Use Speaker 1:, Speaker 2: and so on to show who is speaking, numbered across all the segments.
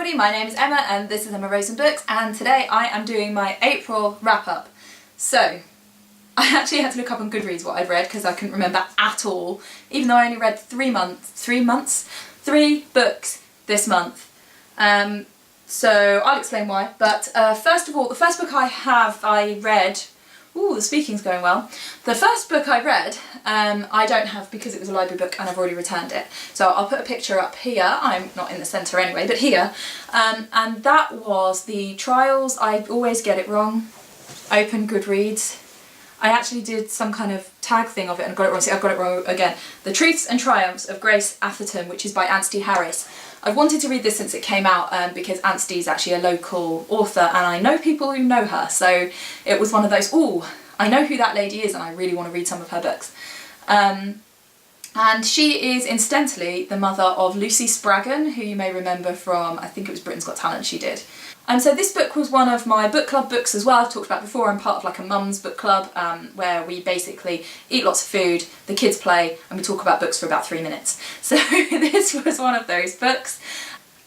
Speaker 1: everybody, my name is Emma and this is Emma Rose and Books, and today I am doing my April wrap-up. So, I actually had to look up on Goodreads what I'd read because I couldn't remember at all, even though I only read three books this month. So I'll explain why, but first of all, the first book I read, ooh, the speaking's going well. The first book I read, I don't have because it was a library book and I've already returned it. So I'll put a picture up here, I'm not in the centre anyway, but here. And that was The Trials, I always get it wrong, open Goodreads. I actually did some kind of tag thing of it and got it wrong, see I've got it wrong again. The Truths and Triumphs of Grace Atherton, which is by Anstey Harris. I've wanted to read this since it came out because Anstey's actually a local author and I know people who know her, so it was one of those, ooh, I know who that lady is and I really want to read some of her books. And she is incidentally the mother of Lucy Spraggan, who you may remember from, I think it was Britain's Got Talent she did. And so this book was one of my book club books as well. I've talked about before, I'm part of like a mum's book club where we basically eat lots of food, the kids play, and we talk about books for about 3 minutes. So this was one of those books.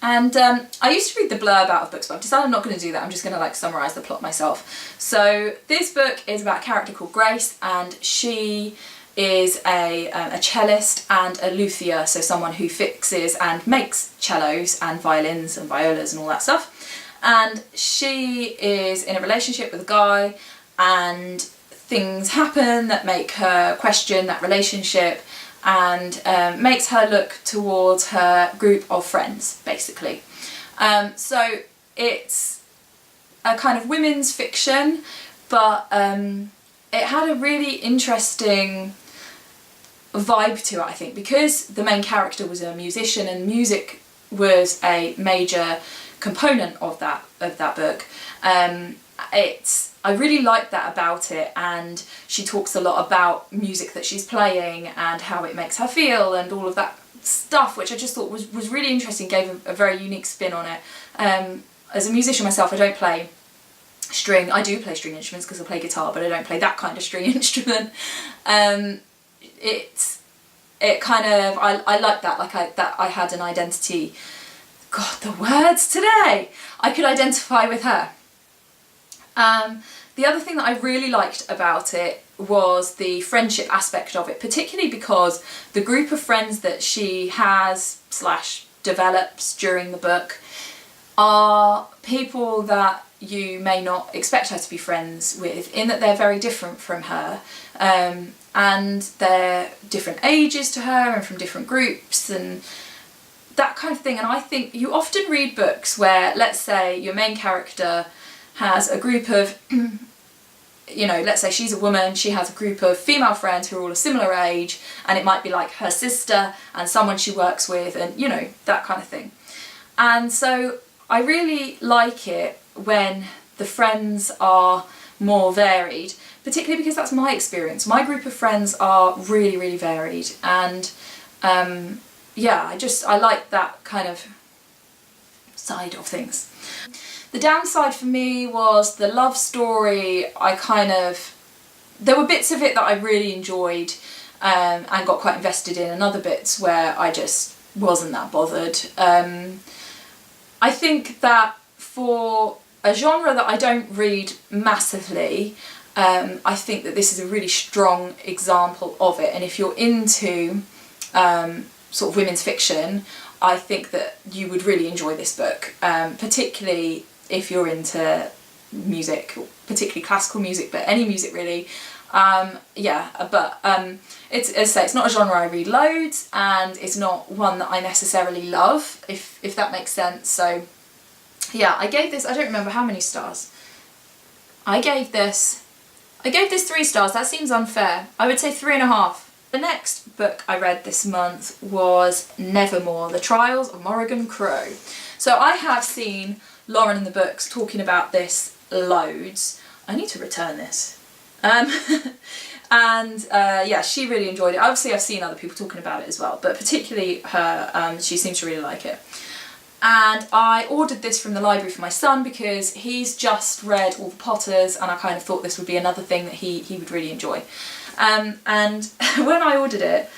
Speaker 1: And I used to read the blurb out of books, but I've decided I'm not going to do that. I'm just going to like summarise the plot myself. So this book is about a character called Grace, and she is a cellist and a luthier, so someone who fixes and makes cellos and violins and violas and all that stuff. And she is in a relationship with a guy and things happen that make her question that relationship and makes her look towards her group of friends, basically. So it's a kind of women's fiction, but it had a really interesting vibe to it, I think, because the main character was a musician and music was a major component of that book. I really like that about it, and she talks a lot about music that she's playing and how it makes her feel and all of that stuff, which I just thought was really interesting, gave a very unique spin on it. As a musician myself, I don't play string, I do play string instruments because I play guitar, but I don't play that kind of string instrument. It kind of, I like that, like that I had an identity. God, the words today! I could identify with her. The other thing that I really liked about it was the friendship aspect of it, particularly because the group of friends that she has / develops during the book are people that you may not expect her to be friends with, in that they're very different from her, and they're different ages to her and from different groups and that kind of thing. And I think you often read books where, let's say, your main character has a group of, you know, let's say she's a woman, she has a group of female friends who are all a similar age, and it might be like her sister and someone she works with and, you know, that kind of thing. And so I really like it when the friends are more varied, particularly because that's my experience. My group of friends are really, really varied, and yeah, I like that kind of side of things. The downside for me was the love story. There were bits of it that I really enjoyed and got quite invested in, and other bits where I just wasn't that bothered. I think that for a genre that I don't read massively, I think that this is a really strong example of it, and if you're into sort of women's fiction, I think that you would really enjoy this book, particularly if you're into music, particularly classical music, but any music really. Yeah, but it's, as I say, it's not a genre I read loads, and it's not one that I necessarily love, if that makes sense. So yeah, I gave this, I don't remember how many stars. I gave this 3 stars. That seems unfair. I would say 3.5. The next book I read this month was Nevermoor, The Trials of Morrigan Crow. So I have seen Lauren in the books talking about this loads. I need to return this. Yeah, she really enjoyed it. Obviously I've seen other people talking about it as well, but particularly her, she seems to really like it. And I ordered this from the library for my son because he's just read all the Potters, and I kind of thought this would be another thing that he would really enjoy. And when I ordered it,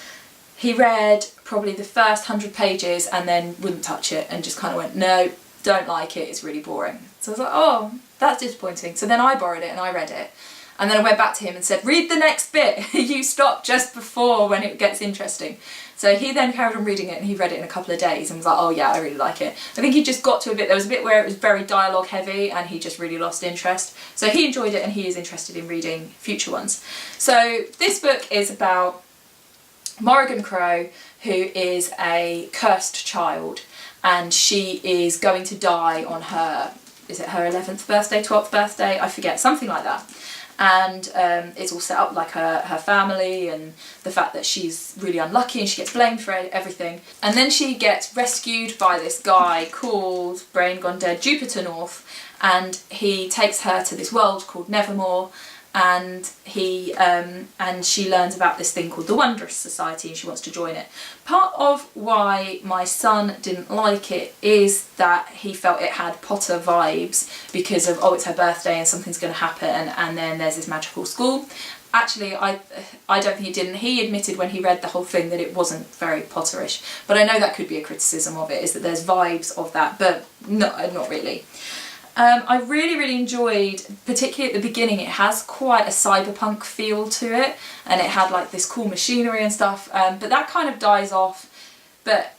Speaker 1: he read probably the first 100 pages and then wouldn't touch it and just kind of went, no, don't like it, it's really boring. So I was like, oh, that's disappointing. So then I borrowed it and I read it. And then I went back to him and said, read the next bit. You stopped just before when it gets interesting. So he then carried on reading it and he read it in a couple of days and was like, oh yeah, I really like it. I think he just got to a bit, there was a bit where it was very dialogue heavy and he just really lost interest. So he enjoyed it and he is interested in reading future ones. So this book is about Morrigan Crow, who is a cursed child, and she is going to die on her, is it her 11th birthday, 12th birthday? I forget, something like that. And it's all set up like her family and the fact that she's really unlucky and she gets blamed for everything. And then she gets rescued by this guy called, brain gone dead, Jupiter North, and he takes her to this world called Nevermoor, and she learns about this thing called the Wondrous Society and she wants to join it. Part of why my son didn't like it is that he felt it had Potter vibes because of, oh, it's her birthday and something's going to happen and then there's this magical school. Actually, I don't think he didn't. He admitted when he read the whole thing that it wasn't very Potterish, but I know that could be a criticism of it, is that there's vibes of that, but no, not really. I really enjoyed, particularly at the beginning, it has quite a cyberpunk feel to it, and it had like this cool machinery and stuff, but that kind of dies off. But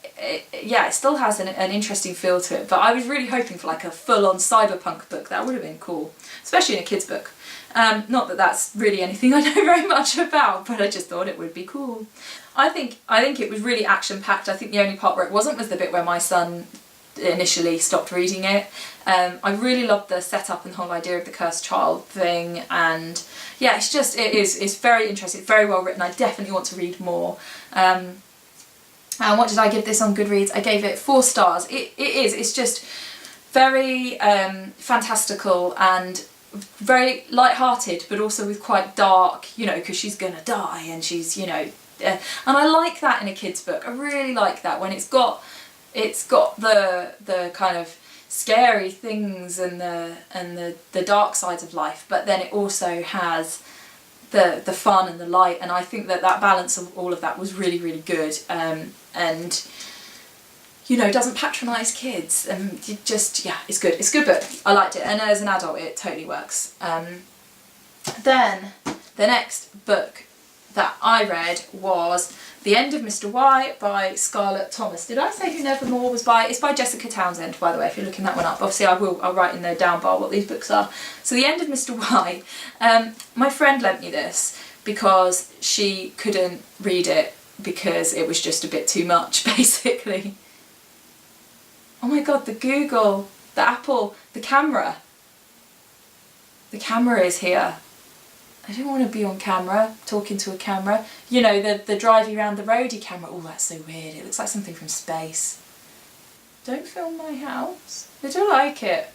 Speaker 1: yeah, it still has an interesting feel to it. But I was really hoping for like a full-on cyberpunk book. That would have been cool, especially in a kid's book. Not that that's really anything I know very much about, but I just thought it would be cool. I think it was really action-packed. I think the only part where it wasn't was the bit where my son initially stopped reading it. I really loved the setup and the whole idea of the cursed child thing, and yeah, it's very interesting, very well written. I definitely want to read more. And what did I give this on Goodreads? I gave it 4 stars. It's just very fantastical and very light-hearted, but also with quite dark, you know, because she's gonna die and she's, you know, and I like that in a kid's book. I really like that when it's got the kind of scary things and the dark sides of life, but then it also has the fun and the light, and I think that balance of all of that was really good, and you know, doesn't patronise kids, and just, yeah, it's good. It's a good book. I liked it, and as an adult it totally works. Then the next book that I read was The End of Mr. Y by Scarlett Thomas. Did I say who Nevermoor was by? It's by Jessica Townsend, by the way, if you're looking that one up. Obviously I'll write in the down bar what these books are. So The End of Mr. Y. My friend lent me this because she couldn't read it because it was just a bit too much, basically. Oh my god, the Google, the Apple, the camera. The camera is here. I don't want to be on camera, talking to a camera. You know, the drivey around the roadie camera. Oh, that's so weird. It looks like something from space. Don't film my house. I do like it.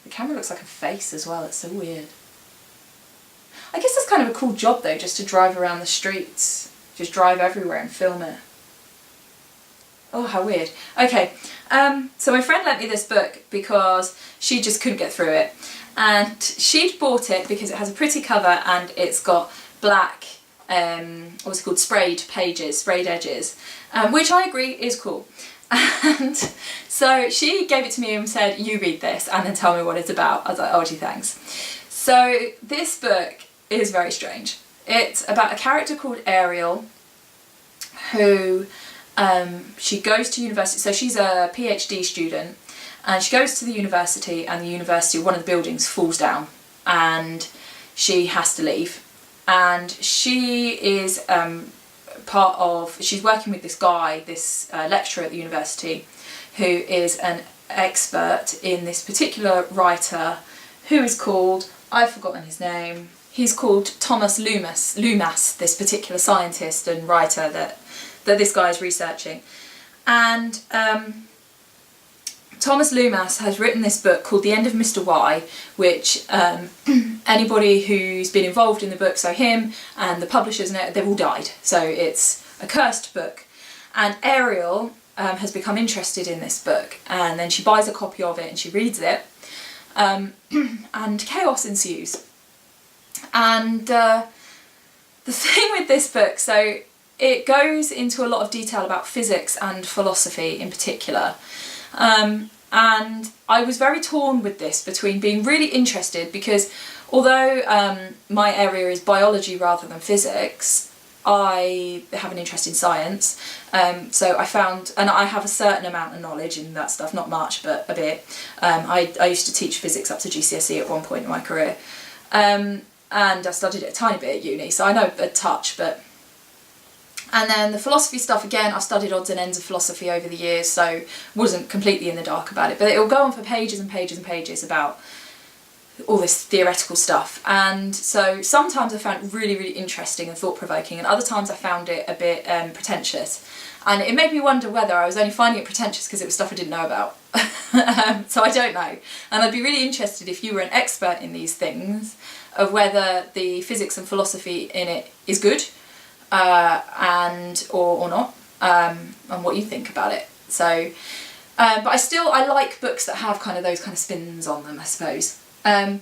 Speaker 1: The camera looks like a face as well. It's so weird. I guess that's kind of a cool job though, just to drive around the streets. Just drive everywhere and film it. Oh, how weird. Okay, so my friend lent me this book because she just couldn't get through it. And she'd bought it because it has a pretty cover and it's got black, what's it called, sprayed pages, sprayed edges, which I agree is cool. And so she gave it to me and said, you read this and then tell me what it's about. I was like, oh gee, thanks. So this book is very strange. It's about a character called Ariel who, she goes to university, so she's a PhD student, and she goes to the university, and the university, one of the buildings falls down and she has to leave, and she is she's working with this guy, this lecturer at the university, who is an expert in this particular writer who is called, I've forgotten his name, he's called Thomas Loomis, this particular scientist and writer that this guy is researching. And Thomas Loomis has written this book called The End of Mr. Y, which anybody who's been involved in the book, so him and the publishers and it, they've all died. So it's a cursed book. And Ariel has become interested in this book, and then she buys a copy of it and she reads it, and chaos ensues. And the thing with this book, so it goes into a lot of detail about physics and philosophy in particular. And I was very torn with this between being really interested because although my area is biology rather than physics, I have an interest in science, so I found, and I have a certain amount of knowledge in that stuff, not much but a bit. I used to teach physics up to GCSE at one point in my career, and I studied it a tiny bit at uni, so I know a touch. And then the philosophy stuff, again, I've studied odds and ends of philosophy over the years, so wasn't completely in the dark about it, but it'll go on for pages and pages and pages about all this theoretical stuff. And so sometimes I found it really, really interesting and thought-provoking, and other times I found it a bit pretentious. And it made me wonder whether I was only finding it pretentious because it was stuff I didn't know about. So I don't know. And I'd be really interested, if you were an expert in these things, of whether the physics and philosophy in it is good, or not, and what you think about it. So, but I like books that have kind of those kind of spins on them, I suppose. And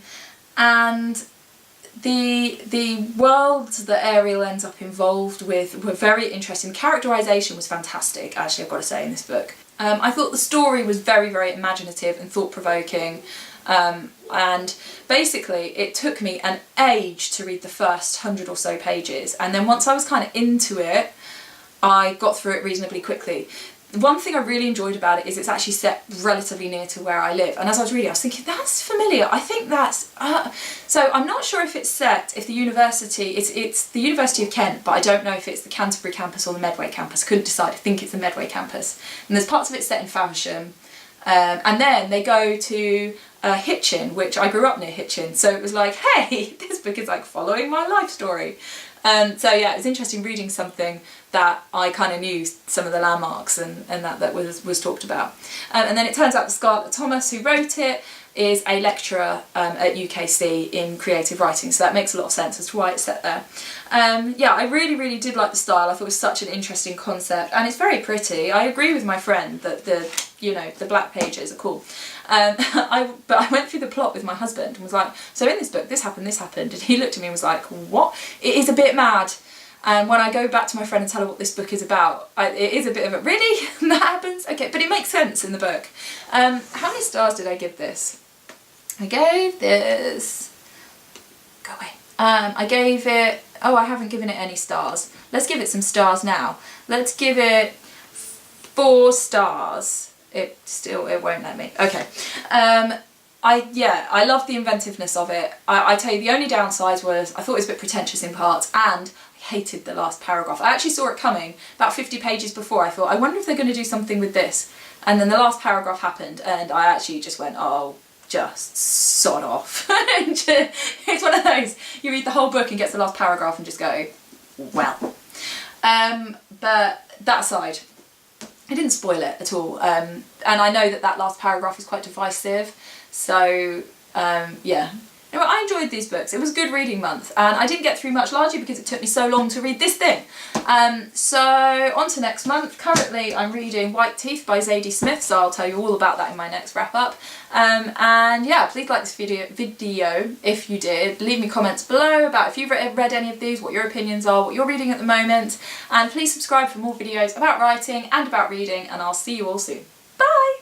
Speaker 1: the worlds that Ariel ends up involved with were very interesting. The characterisation was fantastic, actually, I've got to say, in this book. I thought the story was very, very imaginative and thought-provoking, and basically it took me an age to read the first 100 or so pages, and then once I was kind of into it, I got through it reasonably quickly. The one thing I really enjoyed about it is it's actually set relatively near to where I live, and as I was reading I was thinking, that's familiar, I think that's... So I'm not sure if it's set, if the university, it's the University of Kent, but I don't know if it's the Canterbury campus or the Medway campus. I couldn't decide. I think it's the Medway campus. And there's parts of it set in Faversham, and then they go to Hitchin, which I grew up near Hitchin, so it was like, hey, this book is like following my life story. So yeah, it was interesting reading something that I kind of knew some of the landmarks and that was talked about. And then it turns out that Scarlett Thomas, who wrote it, is a lecturer at UKC in creative writing, so that makes a lot of sense as to why it's set there. Yeah, I really, really did like the style. I thought it was such an interesting concept, and it's very pretty. I agree with my friend that the black pages are cool. But I went through the plot with my husband and was like, so in this book, this happened, and he looked at me and was like, what? It is a bit mad. And when I go back to my friend and tell her what this book is about, it is a bit of a, really? That happens? Okay, but it makes sense in the book. How many stars did I give this? I gave this... Go away. I gave it... Oh, I haven't given it any stars. Let's give it some stars now. Let's give it 4 stars. It won't let me. Okay. I love the inventiveness of it. I tell you, the only downside was I thought it was a bit pretentious in parts, and I hated the last paragraph. I actually saw it coming about 50 pages before. I thought, I wonder if they're going to do something with this. And then the last paragraph happened, and I actually just went, oh, just sod off. It's one of those, you read the whole book and get to the last paragraph and just go, well. But that aside, I didn't spoil it at all. And I know that last paragraph is quite divisive. So, yeah. Anyway, I enjoyed these books. It was a good reading month, and I didn't get through much largely because it took me so long to read this thing. So, on to next month. Currently, I'm reading White Teeth by Zadie Smith, so I'll tell you all about that in my next wrap-up. And yeah, please like this video if you did. Leave me comments below about if you've read any of these, what your opinions are, what you're reading at the moment. And please subscribe for more videos about writing and about reading, and I'll see you all soon. Bye!